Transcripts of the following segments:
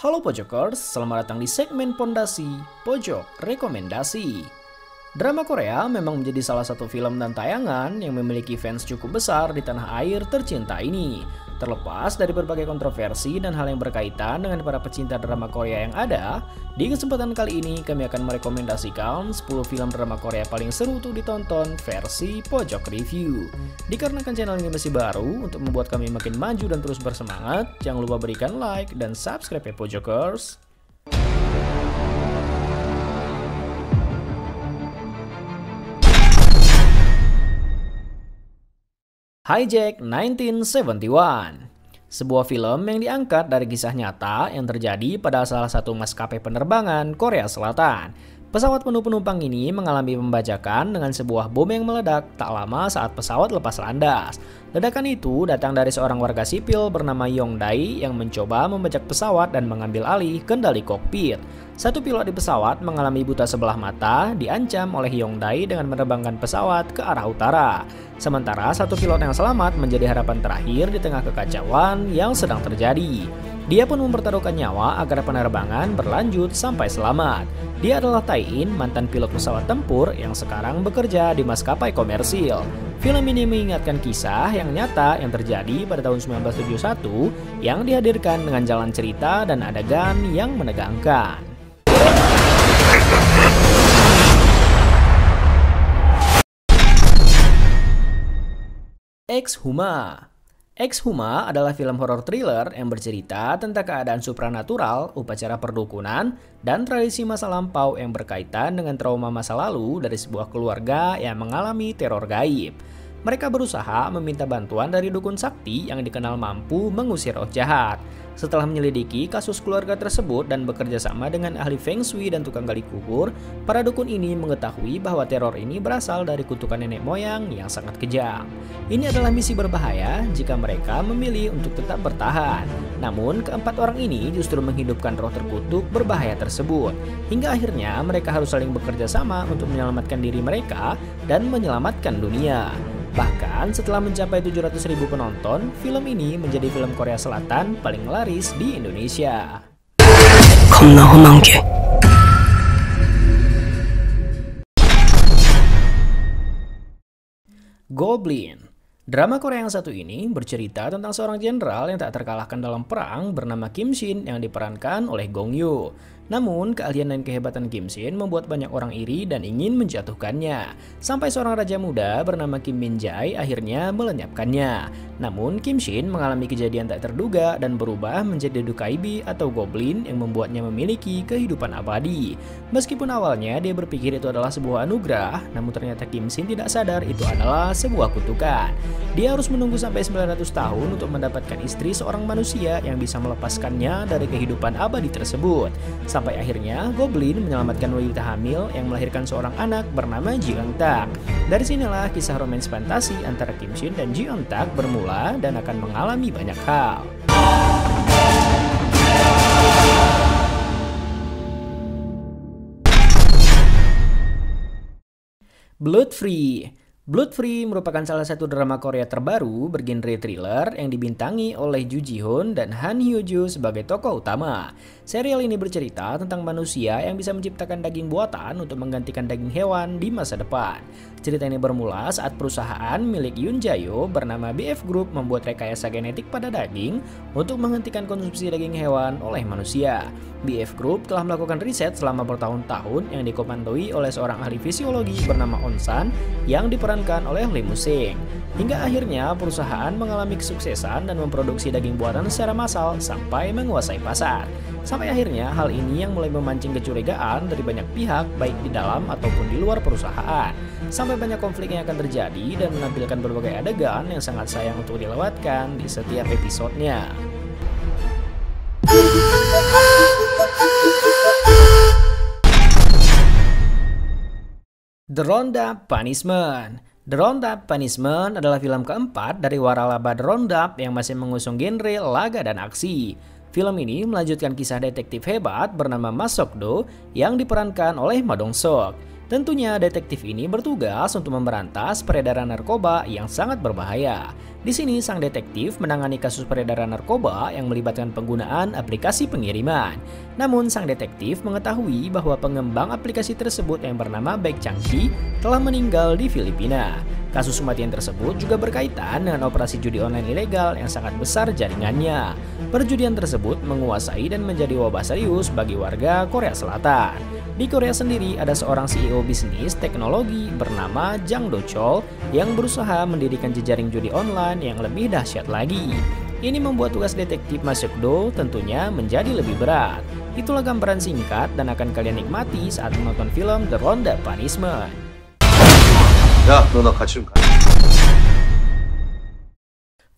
Halo Pojokers, selamat datang di segmen Pondasi Pojok Rekomendasi. Drama Korea memang menjadi salah satu film dan tayangan yang memiliki fans cukup besar di tanah air tercinta ini. Terlepas dari berbagai kontroversi dan hal yang berkaitan dengan para pecinta drama Korea yang ada, di kesempatan kali ini kami akan merekomendasikan 10 film drama Korea paling seru untuk ditonton versi Pojok Review. Dikarenakan channel ini masih baru, untuk membuat kami makin maju dan terus bersemangat, jangan lupa berikan like dan subscribe ya Pojokers. Hijack 1971, sebuah film yang diangkat dari kisah nyata yang terjadi pada salah satu maskapai penerbangan Korea Selatan. Pesawat penuh penumpang ini mengalami pembajakan dengan sebuah bom yang meledak tak lama saat pesawat lepas landas. Ledakan itu datang dari seorang warga sipil bernama Yong Dae yang mencoba membajak pesawat dan mengambil alih kendali kokpit. Satu pilot di pesawat mengalami buta sebelah mata, diancam oleh Yong Dae dengan menerbangkan pesawat ke arah utara. Sementara satu pilot yang selamat menjadi harapan terakhir di tengah kekacauan yang sedang terjadi. Dia pun mempertaruhkan nyawa agar penerbangan berlanjut sampai selamat. Dia adalah Tae-in, mantan pilot pesawat tempur yang sekarang bekerja di maskapai komersil. Film ini mengingatkan kisah yang nyata yang terjadi pada tahun 1971 yang dihadirkan dengan jalan cerita dan adegan yang menegangkan. Ex-Huma. Ex-Huma adalah film horor thriller yang bercerita tentang keadaan supranatural, upacara perdukunan, dan tradisi masa lampau yang berkaitan dengan trauma masa lalu dari sebuah keluarga yang mengalami teror gaib. Mereka berusaha meminta bantuan dari dukun sakti yang dikenal mampu mengusir roh jahat. Setelah menyelidiki kasus keluarga tersebut dan bekerja sama dengan ahli feng shui dan tukang gali kubur, para dukun ini mengetahui bahwa teror ini berasal dari kutukan nenek moyang yang sangat kejam. Ini adalah misi berbahaya jika mereka memilih untuk tetap bertahan. Namun, keempat orang ini justru menghidupkan roh terkutuk berbahaya tersebut. Hingga akhirnya mereka harus saling bekerja sama untuk menyelamatkan diri mereka dan menyelamatkan dunia. Bahkan setelah mencapai 700.000 penonton, film ini menjadi film Korea Selatan paling laris di Indonesia. Goblin. Drama Korea yang satu ini bercerita tentang seorang jenderal yang tak terkalahkan dalam perang bernama Kim Shin yang diperankan oleh Gong Yoo. Namun, keahlian dan kehebatan Kim Shin membuat banyak orang iri dan ingin menjatuhkannya. Sampai seorang raja muda bernama Kim Min Jae akhirnya melenyapkannya. Namun, Kim Shin mengalami kejadian tak terduga dan berubah menjadi Dokaibi atau Goblin yang membuatnya memiliki kehidupan abadi. Meskipun awalnya dia berpikir itu adalah sebuah anugerah, namun ternyata Kim Shin tidak sadar itu adalah sebuah kutukan. Dia harus menunggu sampai 900 tahun untuk mendapatkan istri seorang manusia yang bisa melepaskannya dari kehidupan abadi tersebut. Sampai akhirnya Goblin menyelamatkan wanita hamil yang melahirkan seorang anak bernama Ji Eun Tak. Dari sinilah kisah romans fantasi antara Kim Shin dan Ji Eun Tak bermula dan akan mengalami banyak hal. Blood Free. Blood Free merupakan salah satu drama Korea terbaru bergenre thriller yang dibintangi oleh Ju Ji Hoon dan Han Hyo Joo sebagai tokoh utama. Serial ini bercerita tentang manusia yang bisa menciptakan daging buatan untuk menggantikan daging hewan di masa depan. Cerita ini bermula saat perusahaan milik Yoon Jae-yo bernama BF Group membuat rekayasa genetik pada daging untuk menghentikan konsumsi daging hewan oleh manusia. BF Group telah melakukan riset selama bertahun-tahun yang dikomandoi oleh seorang ahli fisiologi bernama On San yang diperankan oleh Lee Moo Sing. Hingga akhirnya perusahaan mengalami kesuksesan dan memproduksi daging buatan secara massal sampai menguasai pasar. Sampai akhirnya hal ini yang mulai memancing kecurigaan dari banyak pihak baik di dalam ataupun di luar perusahaan. Sampai banyak konflik yang akan terjadi dan menampilkan berbagai adegan yang sangat sayang untuk dilewatkan di setiap episodenya. The Roundup Punishment. The Roundup Punishment adalah film keempat dari waralaba The Roundup yang masih mengusung genre laga dan aksi. Film ini melanjutkan kisah detektif hebat bernama Ma Sok-do yang diperankan oleh Ma Dong-seok. Tentunya detektif ini bertugas untuk memberantas peredaran narkoba yang sangat berbahaya. Di sini sang detektif menangani kasus peredaran narkoba yang melibatkan penggunaan aplikasi pengiriman. Namun sang detektif mengetahui bahwa pengembang aplikasi tersebut yang bernama Baek Chang-ki telah meninggal di Filipina. Kasus kematian tersebut juga berkaitan dengan operasi judi online ilegal yang sangat besar jaringannya. Perjudian tersebut menguasai dan menjadi wabah serius bagi warga Korea Selatan. Di Korea sendiri ada seorang CEO bisnis teknologi bernama Jang Do-chol yang berusaha mendirikan jejaring judi online yang lebih dahsyat lagi. Ini membuat tugas detektif Ma Seok-do tentunya menjadi lebih berat. Itulah gambaran singkat dan akan kalian nikmati saat menonton film The Ronda Punishment. 야, 너 나 같이 좀 가.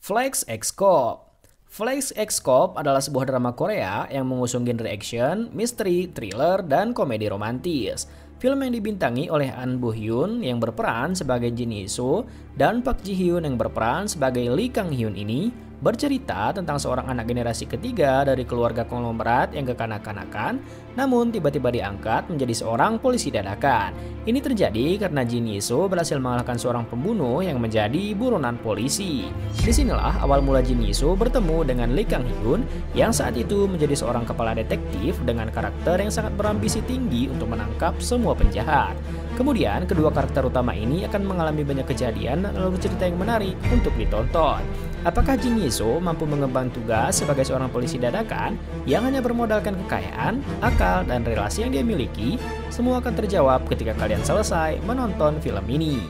Flex X Cop. Flex X Cop adalah sebuah drama Korea yang mengusung genre action, misteri, thriller, dan komedi romantis. Film yang dibintangi oleh An Bu Hyun yang berperan sebagai Jin Hee Soo dan Park Ji Hyun yang berperan sebagai Lee Kang Hyun ini bercerita tentang seorang anak generasi ketiga dari keluarga konglomerat yang kekanak-kanakan, namun tiba-tiba diangkat menjadi seorang polisi dadakan. Ini terjadi karena Jin Hee Soo berhasil mengalahkan seorang pembunuh yang menjadi buronan polisi. Disinilah awal mula Jin Hee Soo bertemu dengan Lee Kang Hyun yang saat itu menjadi seorang kepala detektif dengan karakter yang sangat berambisi tinggi untuk menangkap semua penjahat. Kemudian kedua karakter utama ini akan mengalami banyak kejadian dan alur cerita yang menarik untuk ditonton. Apakah Jin Hee Soo mampu mengemban tugas sebagai seorang polisi dadakan yang hanya bermodalkan kekayaan, akal, dan relasi yang dia miliki? Semua akan terjawab ketika kalian selesai menonton film ini.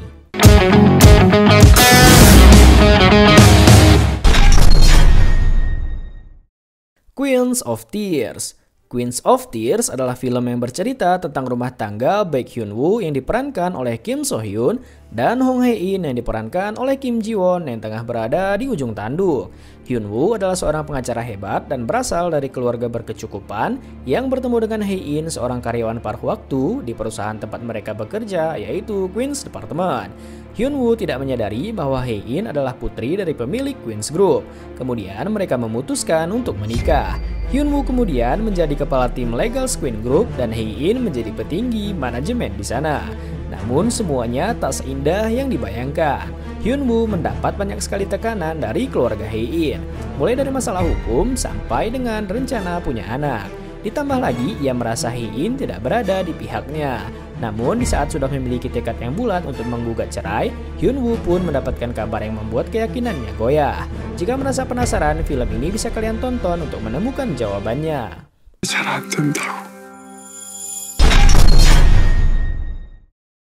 Queens of Tears. Queens of Tears adalah film yang bercerita tentang rumah tangga Baek Hyun Woo yang diperankan oleh Kim So Hyun dan Hong Hae In yang diperankan oleh Kim Ji Won yang tengah berada di ujung tanduk. Hyun Woo adalah seorang pengacara hebat dan berasal dari keluarga berkecukupan yang bertemu dengan Hae In, seorang karyawan paruh waktu di perusahaan tempat mereka bekerja, yaitu Queen's Department. Hyun Woo tidak menyadari bahwa Hae In adalah putri dari pemilik Queen's Group. Kemudian mereka memutuskan untuk menikah. Hyun Woo kemudian menjadi kepala tim legal Queen Group dan Hae In menjadi petinggi manajemen di sana. Namun semuanya tak seindah yang dibayangkan. Hyun Woo mendapat banyak sekali tekanan dari keluarga Hae In, mulai dari masalah hukum sampai dengan rencana punya anak. Ditambah lagi ia merasa Hae In tidak berada di pihaknya. Namun di saat sudah memiliki tekad yang bulat untuk menggugat cerai, Hyun Woo pun mendapatkan kabar yang membuat keyakinannya goyah. Jika merasa penasaran, film ini bisa kalian tonton untuk menemukan jawabannya.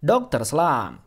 Dr. Slump.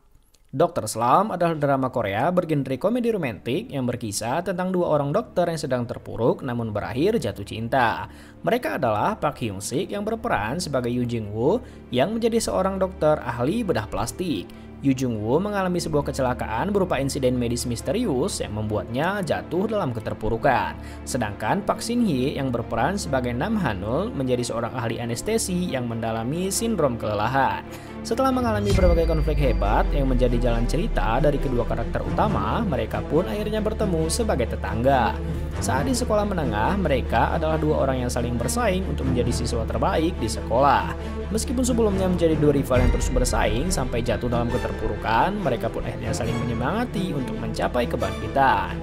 Dr. Slump adalah drama Korea bergenre komedi romantik yang berkisah tentang dua orang dokter yang sedang terpuruk namun berakhir jatuh cinta. Mereka adalah Park Hyung Sik yang berperan sebagai Yoo Jung Woo yang menjadi seorang dokter ahli bedah plastik. Yoo Jung Woo mengalami sebuah kecelakaan berupa insiden medis misterius yang membuatnya jatuh dalam keterpurukan. Sedangkan Park Shin Hye yang berperan sebagai Nam Hanul menjadi seorang ahli anestesi yang mendalami sindrom kelelahan. Setelah mengalami berbagai konflik hebat yang menjadi jalan cerita dari kedua karakter utama, mereka pun akhirnya bertemu sebagai tetangga. Saat di sekolah menengah, mereka adalah dua orang yang saling bersaing untuk menjadi siswa terbaik di sekolah. Meskipun sebelumnya menjadi dua rival yang terus bersaing sampai jatuh dalam keterpurukan, mereka pun akhirnya saling menyemangati untuk mencapai kebangkitan.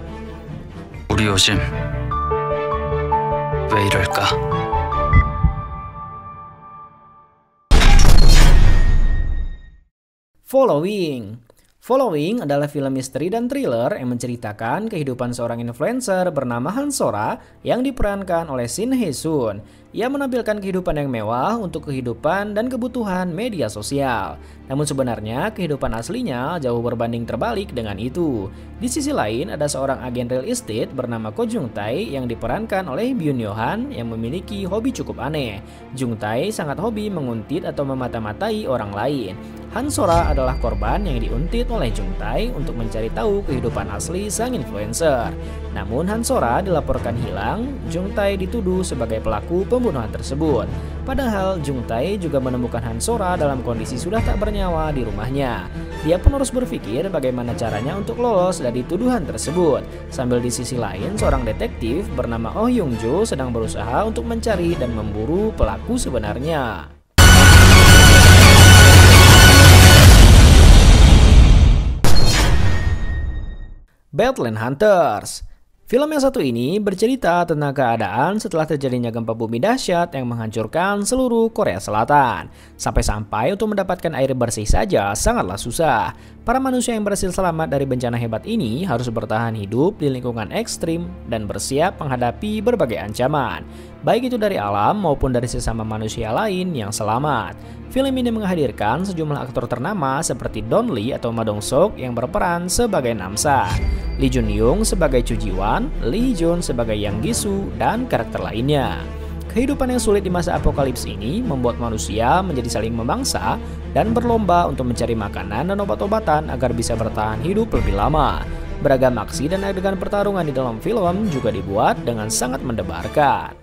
우리 요즘 왜 이럴까? Following adalah film misteri dan thriller yang menceritakan kehidupan seorang influencer bernama Han Sora yang diperankan oleh Shin Hye Sun. Ia menampilkan kehidupan yang mewah untuk kehidupan dan kebutuhan media sosial. Namun sebenarnya kehidupan aslinya jauh berbanding terbalik dengan itu. Di sisi lain ada seorang agen real estate bernama Ko Jung Tae yang diperankan oleh Byun Yo Han yang memiliki hobi cukup aneh. Jung Tae sangat hobi menguntit atau memata-matai orang lain. Han Sora adalah korban yang diuntit oleh Jung Tae untuk mencari tahu kehidupan asli sang influencer. Namun Han Sora dilaporkan hilang, Jung Tae dituduh sebagai pelaku pembunuhan tersebut. Padahal Jung Tae juga menemukan Han Sora dalam kondisi sudah tak bernyawa di rumahnya. Dia pun harus berpikir bagaimana caranya untuk lolos dari tuduhan tersebut. Sambil di sisi lain, seorang detektif bernama Oh Young Jo sedang berusaha untuk mencari dan memburu pelaku sebenarnya. Badland Hunters. Film yang satu ini bercerita tentang keadaan setelah terjadinya gempa bumi dahsyat yang menghancurkan seluruh Korea Selatan. Sampai-sampai untuk mendapatkan air bersih saja sangatlah susah. Para manusia yang berhasil selamat dari bencana hebat ini harus bertahan hidup di lingkungan ekstrim dan bersiap menghadapi berbagai ancaman, baik itu dari alam maupun dari sesama manusia lain yang selamat. Film ini menghadirkan sejumlah aktor ternama seperti Don Lee atau Ma Dong-seok yang berperan sebagai Namsa, Lee Jun Young sebagai Chu Ji-won, Lee Hee-jun sebagai Yang Gi-soo, dan karakter lainnya. Kehidupan yang sulit di masa apokalips ini membuat manusia menjadi saling memangsa dan berlomba untuk mencari makanan dan obat-obatan agar bisa bertahan hidup lebih lama. Beragam aksi dan adegan pertarungan di dalam film juga dibuat dengan sangat mendebarkan.